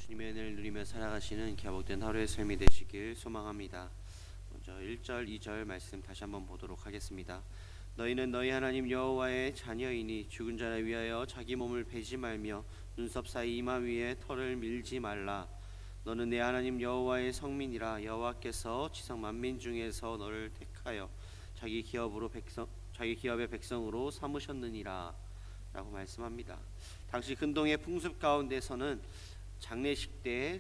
주님의 은혜를 누리며 살아가시는 갸복된 하루의 삶이 되시길 소망합니다. 먼저 1절, 2절 말씀 다시 한번 보도록 하겠습니다. 너희는 너희 하나님 여호와의 자녀이니 죽은 자를 위하여 자기 몸을 베지 말며 눈썹 사이 이마 위에 털을 밀지 말라. 너는 내 하나님 여호와의 성민이라. 여호와께서 지상 만민 중에서 너를 택하여 자기 기업의 백성으로 삼으셨느니라 라고 말씀합니다. 당시 근동의 풍습 가운데서는 장례식 때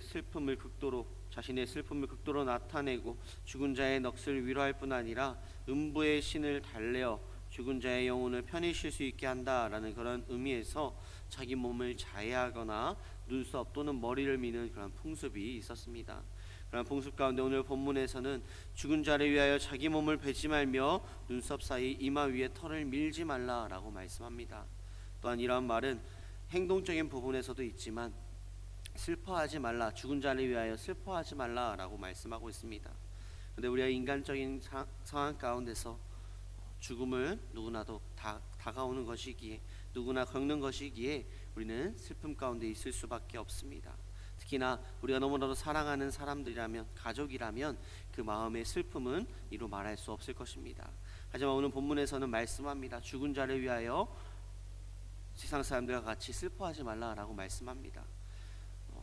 자신의 슬픔을 극도로 나타내고 죽은 자의 넋을 위로할 뿐 아니라 음부의 신을 달래어 죽은 자의 영혼을 편히 쉴 수 있게 한다라는 그런 의미에서 자기 몸을 자해하거나 눈썹 또는 머리를 미는 그런 풍습이 있었습니다. 그런 풍습 가운데 오늘 본문에서는 죽은 자를 위하여 자기 몸을 베지 말며 눈썹 사이 이마 위에 털을 밀지 말라라고 말씀합니다. 또한 이러한 말은 행동적인 부분에서도 있지만 슬퍼하지 말라, 죽은 자를 위하여 슬퍼하지 말라라고 말씀하고 있습니다. 그런데 우리가 인간적인 상황 가운데서 죽음을 누구나도 다가오는 것이기에, 누구나 겪는 것이기에 우리는 슬픔 가운데 있을 수밖에 없습니다. 특히나 우리가 너무나도 사랑하는 사람들이라면, 가족이라면 그 마음의 슬픔은 이루 말할 수 없을 것입니다. 하지만 오늘 본문에서는 말씀합니다. 죽은 자를 위하여 세상 사람들과 같이 슬퍼하지 말라라고 말씀합니다.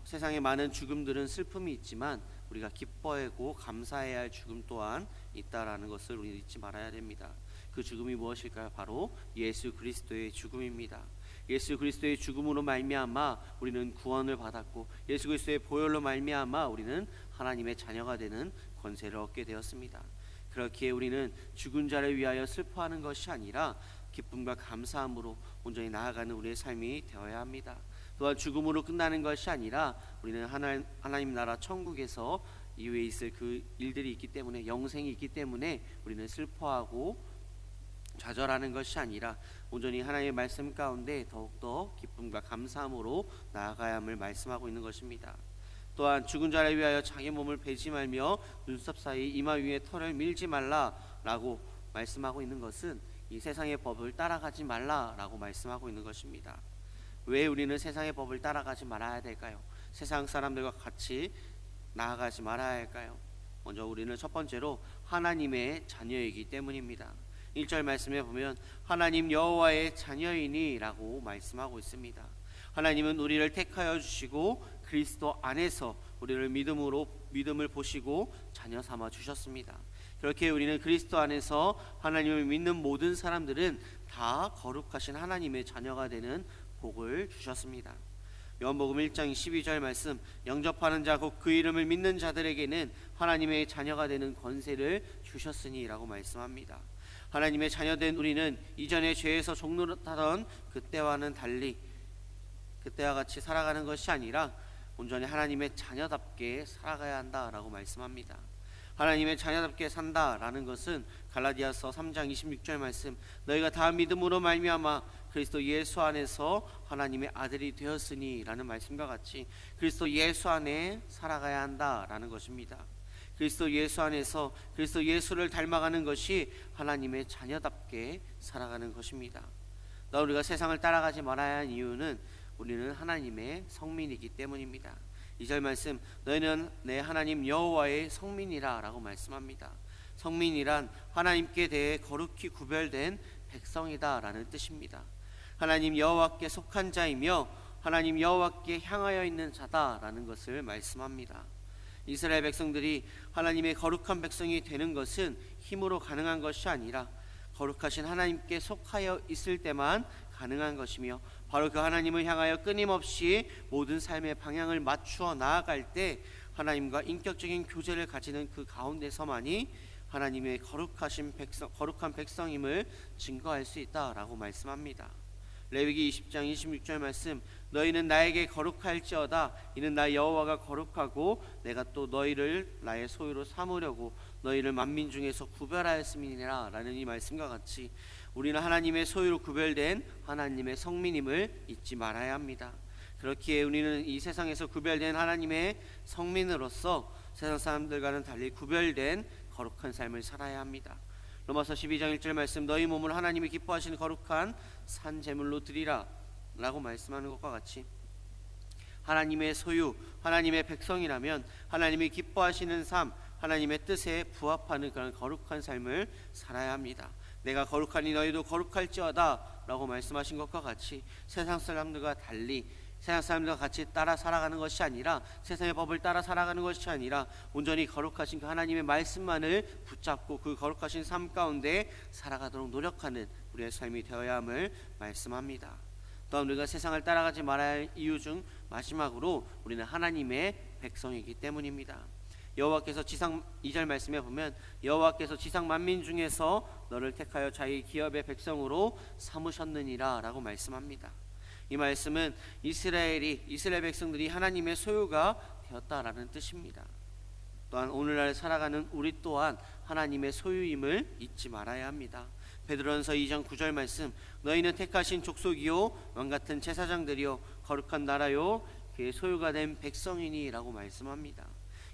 세상에 많은 죽음들은 슬픔이 있지만 우리가 기뻐하고 감사해야 할 죽음 또한 있다라는 것을 우리는 잊지 말아야 됩니다. 그 죽음이 무엇일까요? 바로 예수 그리스도의 죽음입니다. 예수 그리스도의 죽음으로 말미암아 우리는 구원을 받았고, 예수 그리스도의 보혈로 말미암아 우리는 하나님의 자녀가 되는 권세를 얻게 되었습니다. 그렇기에 우리는 죽은 자를 위하여 슬퍼하는 것이 아니라 기쁨과 감사함으로 온전히 나아가는 우리의 삶이 되어야 합니다. 또한 죽음으로 끝나는 것이 아니라 우리는 하나님 나라 천국에서 이후에 있을 그 일들이 있기 때문에, 영생이 있기 때문에 우리는 슬퍼하고 좌절하는 것이 아니라 온전히 하나님의 말씀 가운데 더욱더 기쁨과 감사함으로 나아가야 함을 말씀하고 있는 것입니다. 또한 죽은 자를 위하여 자기 몸을 베지 말며 눈썹 사이 이마 위에 털을 밀지 말라라고 말씀하고 있는 것은 이 세상의 법을 따라가지 말라라고 말씀하고 있는 것입니다. 왜 우리는 세상의 법을 따라가지 말아야 될까요? 세상 사람들과 같이 나아가지 말아야 할까요? 먼저 우리는 첫 번째로 하나님의 자녀이기 때문입니다. 1절 말씀에 보면 하나님 여호와의 자녀이니 라고 말씀하고 있습니다. 하나님은 우리를 택하여 주시고 그리스도 안에서 우리를 믿음을 보시고 자녀 삼아 주셨습니다. 그렇게 우리는 그리스도 안에서 하나님을 믿는 모든 사람들은 다 거룩하신 하나님의 자녀가 되는 복을 주셨습니다. 요한복음 1장 12절 말씀, 영접하는 자 곧 그 이름을 믿는 자들에게는 하나님의 자녀가 되는 권세를 주셨으니 라고 말씀합니다. 하나님의 자녀된 우리는 이전에 죄에서 종노릇하던 그때와는 달리, 그때와 같이 살아가는 것이 아니라 온전히 하나님의 자녀답게 살아가야 한다라고 말씀합니다. 하나님의 자녀답게 산다라는 것은 갈라디아서 3장 26절 말씀, 너희가 다 믿음으로 말미암아 그리스도 예수 안에서 하나님의 아들이 되었으니 라는 말씀과 같이 그리스도 예수 안에 살아가야 한다라는 것입니다. 그리스도 예수 안에서 그리스도 예수를 닮아가는 것이 하나님의 자녀답게 살아가는 것입니다. 우리가 세상을 따라가지 말아야 하는 이유는 우리는 하나님의 성민이기 때문입니다. 2절 말씀, 너희는 내 하나님 여호와의 성민이라 라고 말씀합니다. 성민이란 하나님께 대해 거룩히 구별된 백성이다 라는 뜻입니다. 하나님 여호와께 속한 자이며 하나님 여호와께 향하여 있는 자다 라는 것을 말씀합니다. 이스라엘 백성들이 하나님의 거룩한 백성이 되는 것은 힘으로 가능한 것이 아니라 거룩하신 하나님께 속하여 있을 때만 가능한 것이며, 바로 그 하나님을 향하여 끊임없이 모든 삶의 방향을 맞추어 나아갈 때 하나님과 인격적인 교제를 가지는 그 가운데서만이 하나님의 거룩한 백성임을 증거할 수 있다라고 말씀합니다. 레위기 20장 26절 말씀, 너희는 나에게 거룩할지어다. 이는 나 여호와가 거룩하고 내가 또 너희를 나의 소유로 삼으려고 너희를 만민 중에서 구별하였음이니라 라는 이 말씀과 같이 우리는 하나님의 소유로 구별된 하나님의 성민임을 잊지 말아야 합니다. 그렇기에 우리는 이 세상에서 구별된 하나님의 성민으로서 세상 사람들과는 달리 구별된 거룩한 삶을 살아야 합니다. 로마서 12장 1절 말씀, 너희 몸을 하나님이 기뻐하시는 거룩한 산 제물로 드리라 라고 말씀하는 것과 같이 하나님의 소유 하나님의 백성이라면 하나님이 기뻐하시는 삶, 하나님의 뜻에 부합하는 그런 거룩한 삶을 살아야 합니다. 내가 거룩하니 너희도 거룩할지어다 라고 말씀하신 것과 같이 세상 사람들과 달리 세상 사람들과 같이 따라 살아가는 것이 아니라 세상의 법을 따라 살아가는 것이 아니라 온전히 거룩하신 그 하나님의 말씀만을 붙잡고 그 거룩하신 삶 가운데 살아가도록 노력하는 우리의 삶이 되어야 함을 말씀합니다. 또한 우리가 세상을 따라가지 말아야 할 이유 중 마지막으로 우리는 하나님의 백성이기 때문입니다. 여호와께서 지상 2절 말씀에 보면 여호와께서 지상 만민 중에서 너를 택하여 자기 기업의 백성으로 삼으셨느니라 라고 말씀합니다. 이 말씀은 이스라엘 백성들이 하나님의 소유가 되었다라는 뜻입니다. 또한 오늘날 살아가는 우리 또한 하나님의 소유임을 잊지 말아야 합니다. 베드로전서 2장 9절 말씀 너희는 택하신 족속이요 왕같은 제사장들이요 거룩한 나라요 그의 소유가 된 백성이니 라고 말씀합니다.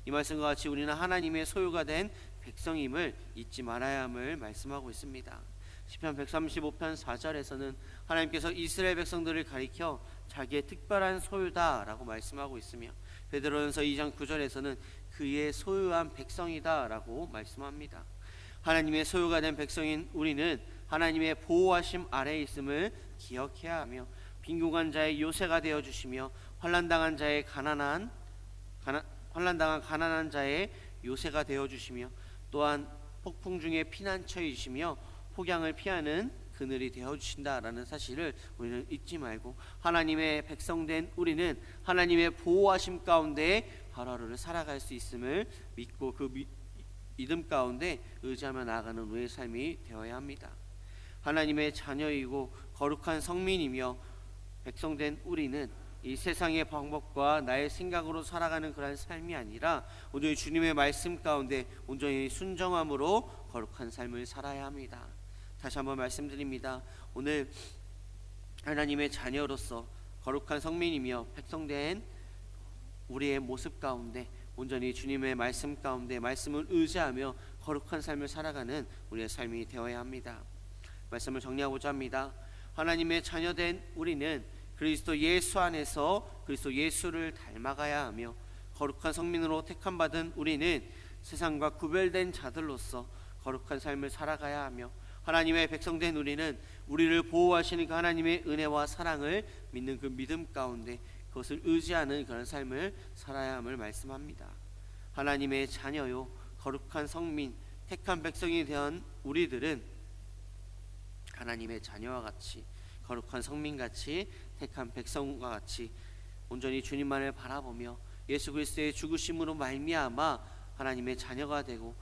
이 말씀과 같이 우리는 하나님의 소유가 된 백성임을 잊지 말아야 함을 말씀하고 있습니다. 시편 135편 4절에서는 하나님께서 이스라엘 백성들을 가리켜 자기의 특별한 소유다라고 말씀하고 있으며 베드로전서 2장 9절에서는 그의 소유한 백성이다라고 말씀합니다. 하나님의 소유가 된 백성인 우리는 하나님의 보호하심 아래에 있음을 기억해야 하며 빈곤한 자의 요새가 되어 주시며 환난당한 가난한 자의 요새가 되어 주시며 또한 폭풍 중에 피난처이시며 폭양을 피하는 그늘이 되어 주신다라는 사실을 우리는 잊지 말고 하나님의 백성된 우리는 하나님의 보호하심 가운데 하루하루를 살아갈 수 있음을 믿고 그 믿음 가운데 의지하며 나아가는 우리의 삶이 되어야 합니다. 하나님의 자녀이고 거룩한 성민이며 백성된 우리는 이 세상의 방법과 나의 생각으로 살아가는 그런 삶이 아니라 온전히 주님의 말씀 가운데 온전히 순정함으로 거룩한 삶을 살아야 합니다. 다시 한번 말씀드립니다. 오늘 하나님의 자녀로서 거룩한 성민이며 백성된 우리의 모습 가운데 온전히 주님의 말씀 가운데 말씀을 의지하며 거룩한 삶을 살아가는 우리의 삶이 되어야 합니다. 말씀을 정리하고자 합니다. 하나님의 자녀된 우리는 그리스도 예수 안에서 그리스도 예수를 닮아가야 하며 거룩한 성민으로 택함받은 우리는 세상과 구별된 자들로서 거룩한 삶을 살아가야 하며 하나님의 백성된 우리는 우리를 보호하시는 그 하나님의 은혜와 사랑을 믿는 그 믿음 가운데 그것을 의지하는 그런 삶을 살아야 함을 말씀합니다. 하나님의 자녀요 거룩한 성민 택한 백성이 된 우리들은 하나님의 자녀와 같이 거룩한 성민같이 택한 백성과 같이 온전히 주님만을 바라보며 예수 그리스도의 죽으심으로 말미암아 하나님의 자녀가 되고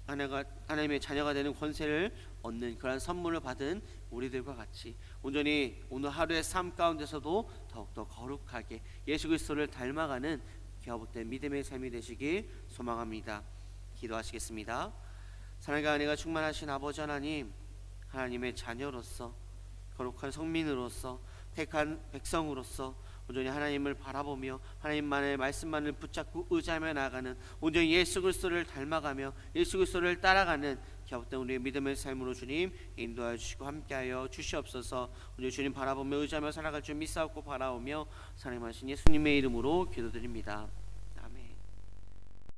하나님의 자녀가 되는 권세를 얻는 그런 선물을 받은 우리들과 같이 온전히 오늘 하루의 삶 가운데서도 더욱더 거룩하게 예수 그리스도를 닮아가는 기업된 믿음의 삶이 되시길 소망합니다. 기도하시겠습니다. 사랑과 은혜가 충만하신 아버지 하나님, 하나님의 자녀로서 거룩한 성민으로서 택한 백성으로서 온전히 하나님을 바라보며 하나님만의 말씀만을 붙잡고 의지하며 나아가는 온전히 예수 그리스도를 닮아가며 예수 그리스도를 따라가는 기업된 우리의 믿음의 삶으로 주님 인도하여 주시고 함께하여 주시옵소서. 오늘 주님 바라보며 의지하며 살아갈 줄 믿사옵고 바라오며 사랑하신 예수님의 이름으로 기도드립니다.